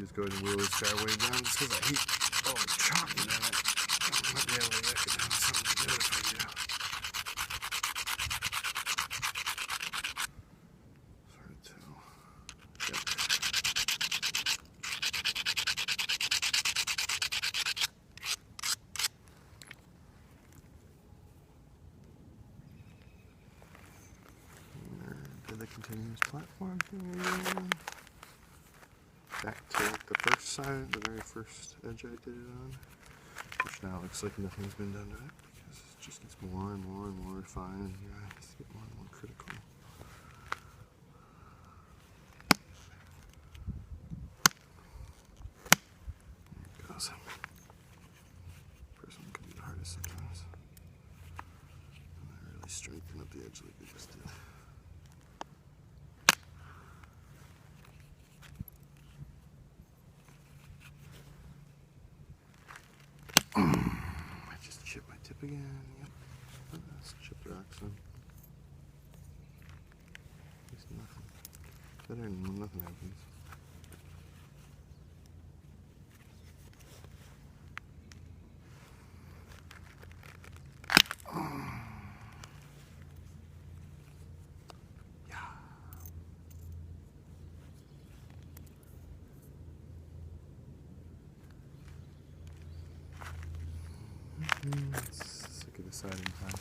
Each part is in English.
just go ahead and wheel this guy way down just because I hate all the chocolate in it. I might be able to get it down something good if I do. Sort of too. Yep. The continuous platform here. Back to the first side, the very first edge I did it on, which now looks like nothing's been done to it because it just gets more and more and more refined and your eyes get more and more critical. There it goes. First one can be the hardest sometimes. And I really strengthen up the edge like we just did. I just chip my tip again. Yep. Let's chip the accent. There's nothing. Better than nothing happens. Let's look at the siding time.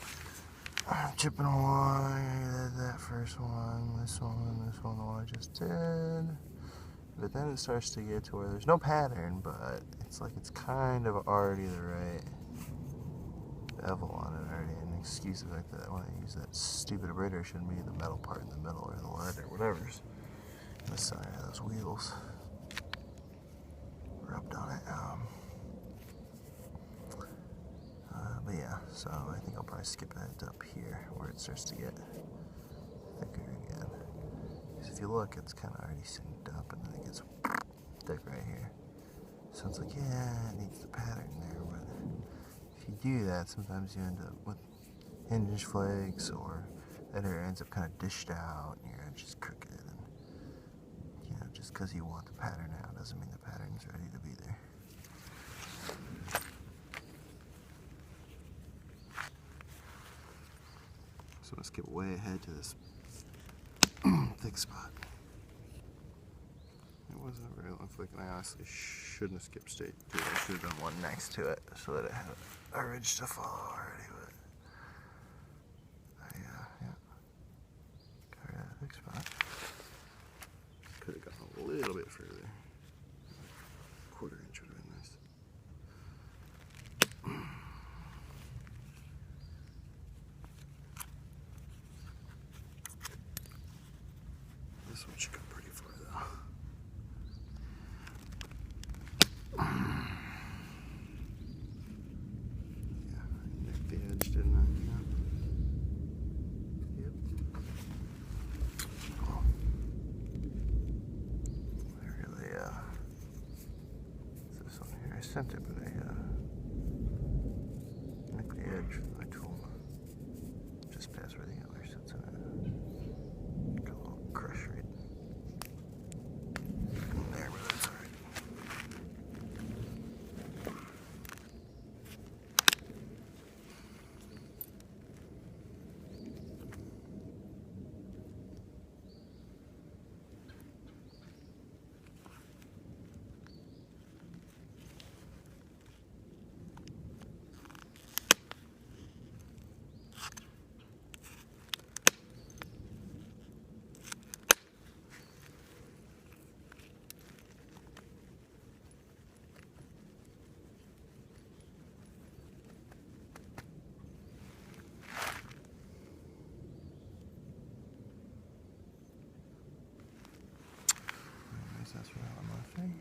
I'm chipping along. That first one, this one, the one I just did. But then it starts to get to where there's no pattern, but it's like it's kind of already the right bevel on it already. And excuse the fact that when I use that stupid abrader, it shouldn't be the metal part in the middle or the lead or whatever's on the side of those wheels rubbed on it. But yeah, so I think I'll probably skip it up here where it starts to get thicker again. Because if you look, it's kind of already synced up and then it gets thick right here. So it's like, yeah, it needs the pattern there, but if you do that, sometimes you end up with hinge flakes or that area ends up kind of dished out and your edge is crooked. And, you know, just because you want the pattern now doesn't mean the pattern's ready to be there. So let's skip way ahead to this thick spot. It wasn't a very long flick, and I honestly shouldn't have skipped state 2. I should have done one next to it so that it had a ridge to follow already. But yeah, covered that thick spot. Could have gone a little bit further. A quarter inch would have been nice. This one should go pretty far though. Yeah, I nicked the edge, didn't I? Yeah. Yep. Oh. I really, it's this one here. I sent it, but I nicked the edge with my tool. Just past where the antler sits in it. Got a little crush right there, but that's alright. That's right on my thing.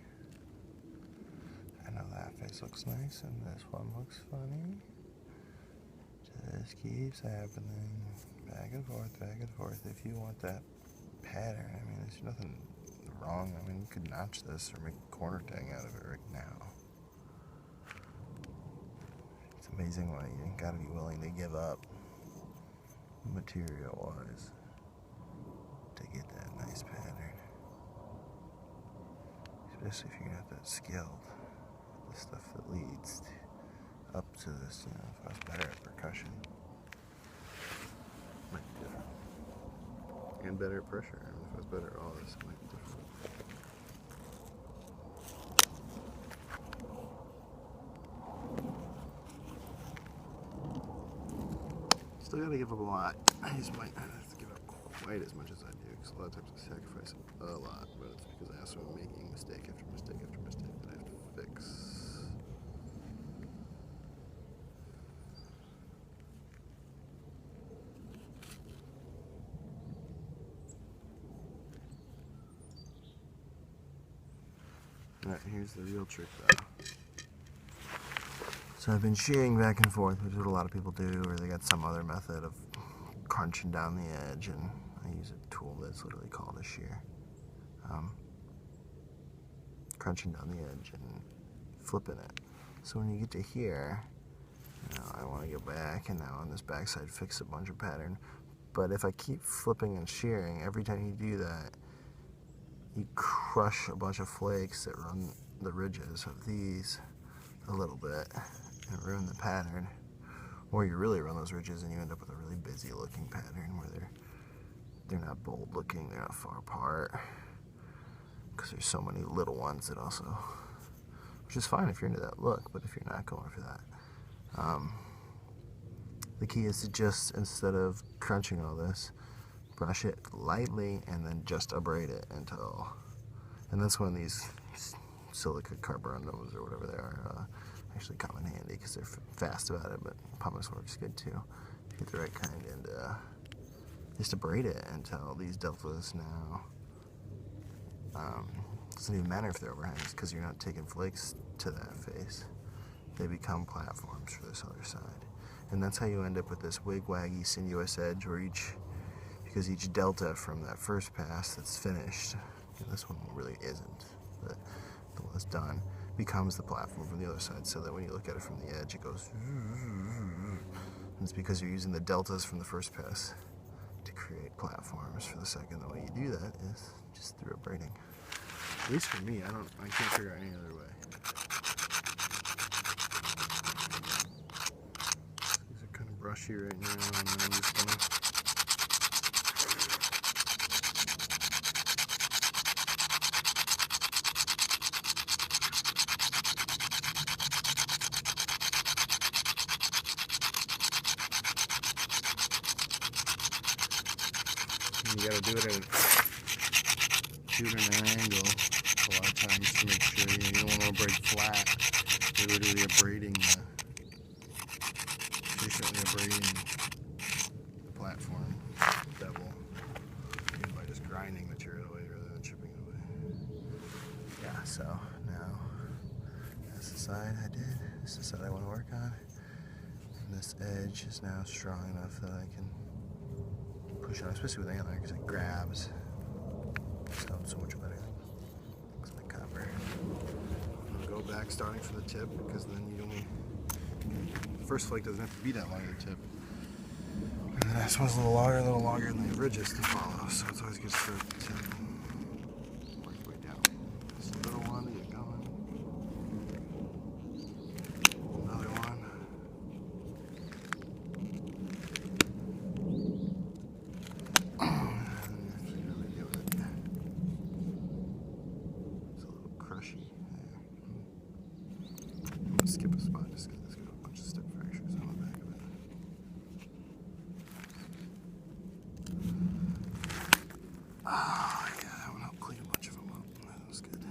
I know that face looks nice and this one looks funny. Just keeps happening. Back and forth, back and forth. If you want that pattern, I mean, there's nothing wrong. I mean, you could notch this or make a corner tang out of it right now. It's amazing what you gotta be willing to give up material-wise to get that nice pattern. especially if you're not that skilled. The stuff that leads up to this, if I was better at percussion, might be different. And better at pressure. If I was better at all this, it might be different. Still gotta give up a lot. I just might not have to give up quite as much as I do, because a lot of times I sacrifice a lot, but it's because I also am making mistake after mistake after mistake that I have to fix. Alright, here's the real trick though. So I've been shearing back and forth, which is what a lot of people do, or they got some other method of crunching down the edge, and I use a tool that's literally called a shear. Crunching down the edge and flipping it. So when you get to here, I want to go back and now on this backside fix a bunch of pattern. But if I keep flipping and shearing, every time you do that, you crush a bunch of flakes that run the ridges of these a little bit and ruin the pattern. Or you really run those ridges and you end up with a really busy looking pattern where they're not bold looking, they're not far apart. Because there's so many little ones that also, which is fine if you're into that look, but if you're not going for that, the key is to just, instead of crunching all this, brush it lightly and then just abrade it until, and that's when these silica carborundums or whatever they are actually come in handy, because they're fast about it, but pumice works good too. You get the right kind, and just abrade it until these deltas now, it doesn't even matter if they're overhangs, because you're not taking flakes to that face. They become platforms for this other side. And that's how you end up with this wig-waggy, sinuous edge where because each delta from that first pass that's finished, and this one really isn't, but the one that's done, becomes the platform from the other side, so that when you look at it from the edge, it goes, and it's because you're using the deltas from the first pass to create platforms for the second. The way you do that is just through abrading. At least for me, I can't figure out any other way. These are kind of brushy right now, and then I'm just gonna you gotta do it at an angle a lot of times to make sure you don't want to abrade flat. You're literally abrading efficiently abrading the platform bevel by just grinding material away rather than chipping it away. Yeah, so now that's the side I did. This is the side I want to work on. And this edge is now strong enough that I can push on, especially with antler, because it grabs. It sounds so much better. Looks like copper. I'm going to go back starting from the tip, because then the first flake doesn't have to be that long at the tip. And the next one's a little longer, and the ridges to follow, so it's always good to start at the tip. Work your way down. Just a little one to get going. Another one. Skip a spot just because it's got a bunch of step fractures on the back of it. Oh, yeah, that one helped clean a bunch of them up. That was good.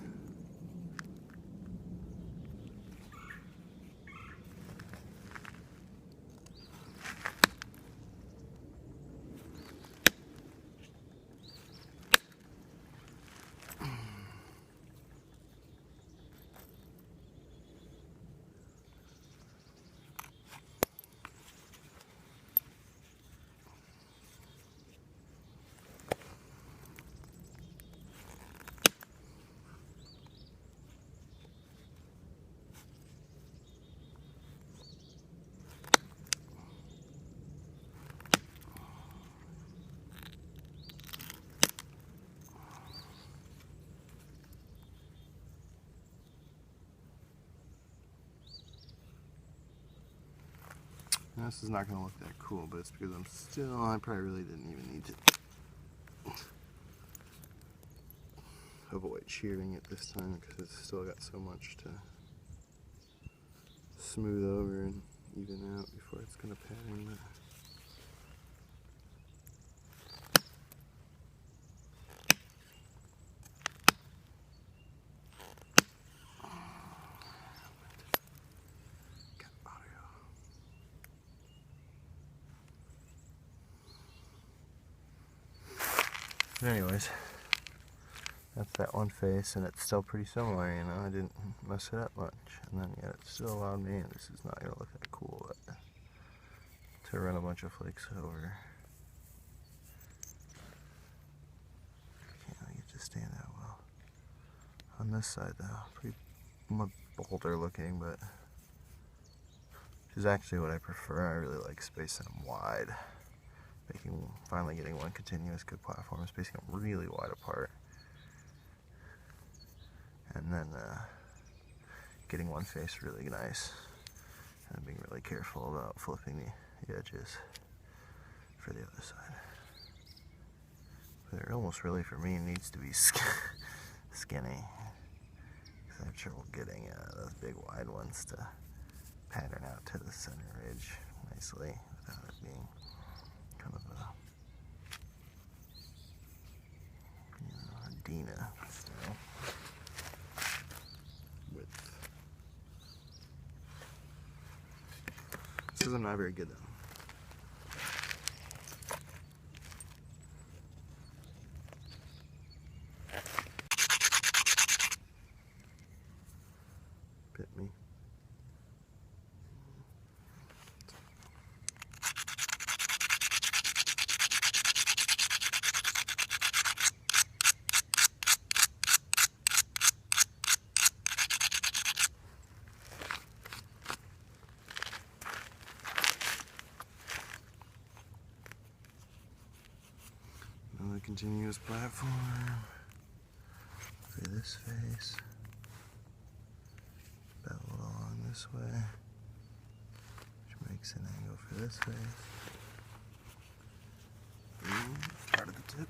Now, this is not going to look that cool, but it's because I probably really didn't even need to avoid shearing it this time because it's still got so much to smooth over and even out before it's going to pattern. But anyways, that's that one face, and it's still pretty similar, you know. I didn't mess it up much, and then yet it still allowed me, and this is not going to look that cool, but to run a bunch of flakes over. Can't really get to stand that well. On this side, though, pretty much bolder looking, but which is actually what I prefer. I really like spacing them wide. Finally getting one continuous good platform, spacing them really wide apart. And then getting one face really nice. And being really careful about flipping the edges for the other side. But it almost really, for me, needs to be skinny. Because I have trouble getting those big wide ones to pattern out to the center ridge nicely without it being kind of a Dina style width. This is not very good though. Bit me. Another continuous platform for this face. Bevel along this way, which makes an angle for this face. Part of the tip.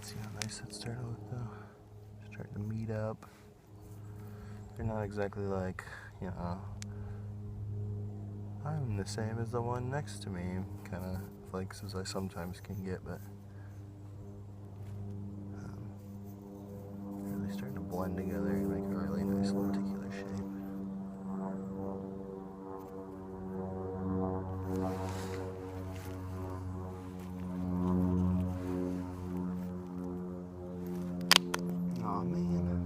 See how nice that's starting to look though? Starting to meet up. They're not exactly like, you know, I'm the same as the one next to me kind of flakes as I sometimes can get, but really starting to blend together and make a really nice lenticular shape. Aw, man.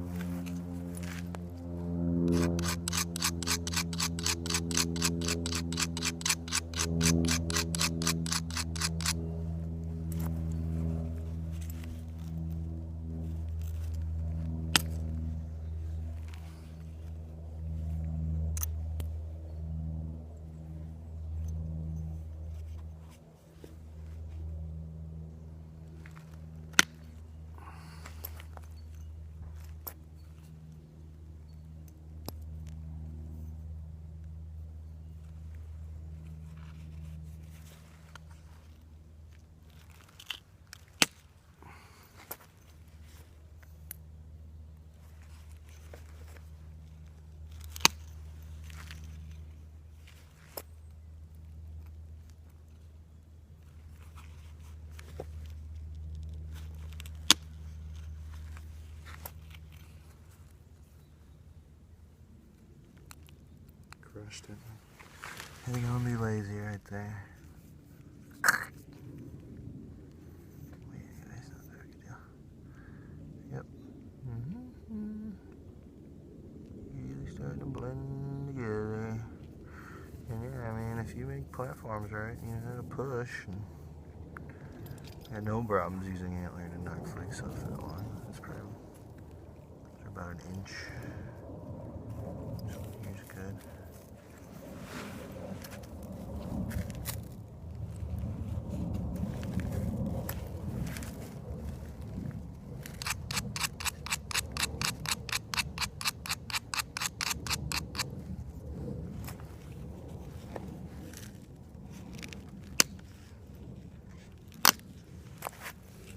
Crushed it. I think I'm gonna be lazy right there. Wait, anyways, not that big a deal. Yep. Really starting to blend together. And yeah, I mean, if you make platforms right, you know how to push. And I had no problems using antler to knock flakes off that one. That's probably about an inch. So here's good.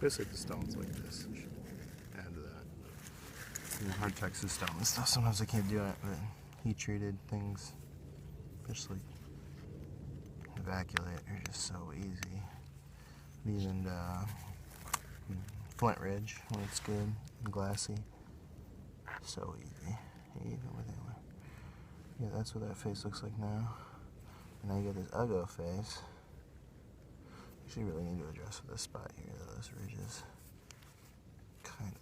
Basically, the stone's like this. I should add to that. And hard Texas stone and stuff, sometimes I can't do it, but heat treated things, especially evacuate, are just so easy. Even Flint Ridge, when it's good and glassy, so easy. Even with it. Yeah, that's what that face looks like now. And now you get this uggo face. Actually, really need to address this spot here, though. This ridge is kind of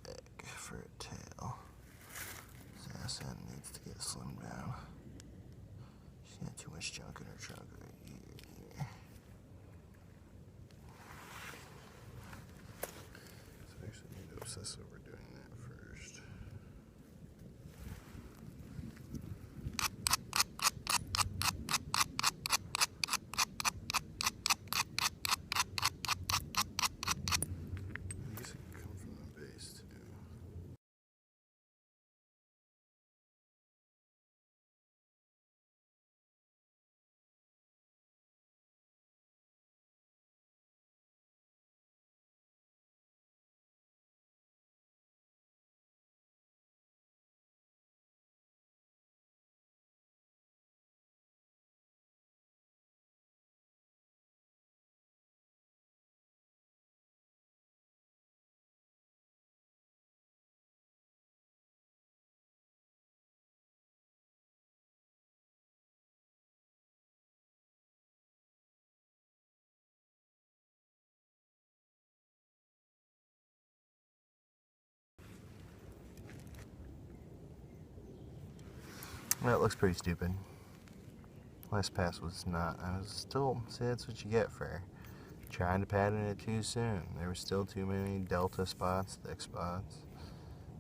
thick for a tail. This ass end needs to get slimmed down. She's got too much junk in her trunk right here. So I actually need to obsess over doing that first. I guess it can come from the base too. Well, it looks pretty stupid. Last pass was not. I was still, see, that's what you get for trying to pattern it too soon. There were still too many delta spots, thick spots.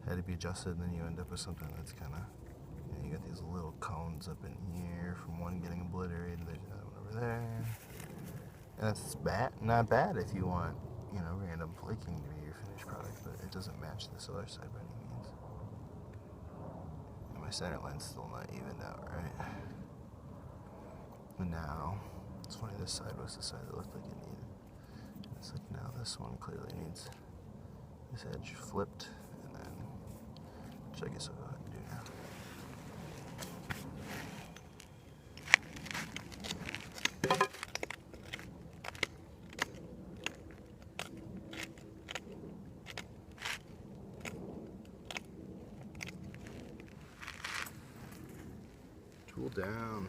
Had to be adjusted, and then you end up with something that's kind of, you got these little cones up in here from one getting obliterated. There's another one over there. And that's bad, not bad if you want, random flaking to be your finished product, but it doesn't match this other side by any means. And my center line's still not evened out, right? And now, it's funny, this side was the side that looked like it needed. And it's like, now this one clearly needs this edge flipped, and then, which I guess I'll go ahead and do now. Tool down.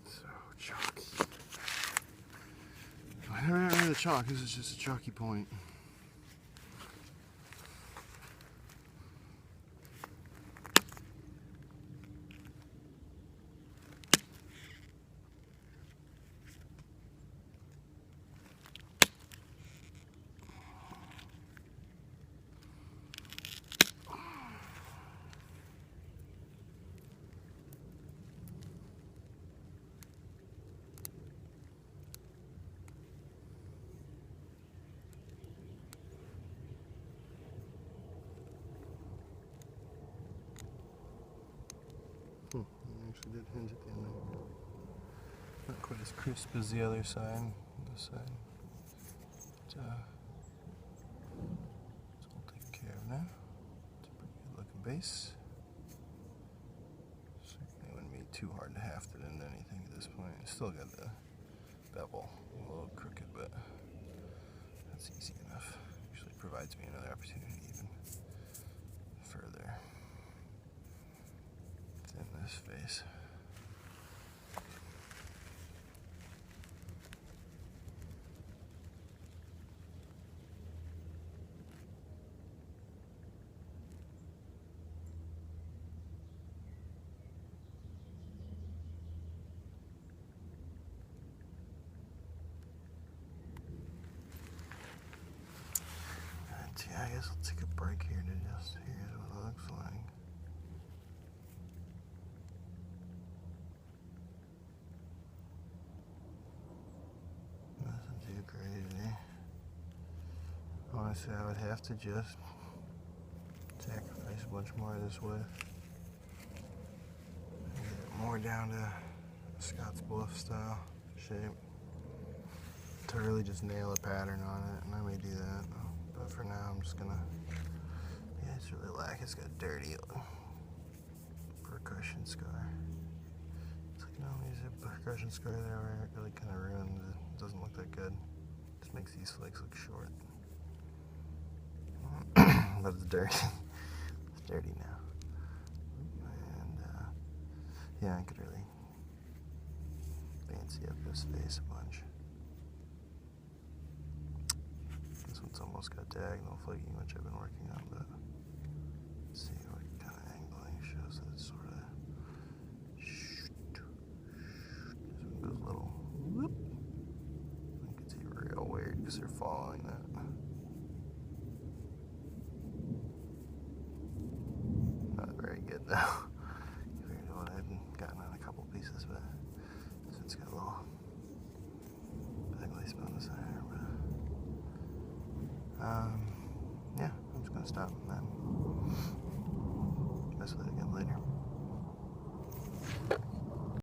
So chalky. I never got rid of the chalk, this is just a chalky point. I actually did hinge at the end there. Not quite as crisp as the other side. This side. But, it's all taken care of now. It's a pretty good looking base. Certainly wouldn't be too hard to haft it into anything at this point. It's still got the bevel a little crooked, but that's easy enough. Usually provides me another opportunity even further thin this face. yeah, I guess I'll take a break here to just, here's what it looks like. Nothing too crazy. Honestly, I would have to just sacrifice a bunch more of this width. Get it more down to Scott's Bluff style shape. To really just nail a pattern on it, and I may do that. But for now, I'm just gonna, yeah, it's really lack. It's got a dirty percussion scar. It's like, no, there's a percussion scar there where it really kind of ruins it. It doesn't look that good. Just makes these flakes look short. But it's dirty. It's dirty now. And, yeah, I could really fancy up this face a bunch. This one's almost got diagonal flaking, which I've been working on, but let's see what kind of angling shows that it's sort of. This one goes a little whoop. You can see real weird because they're following that. Not very good though. Compared to what I've gotten on a couple pieces, but this one's got a little ugly spot on the side. But yeah, I'm just gonna stop.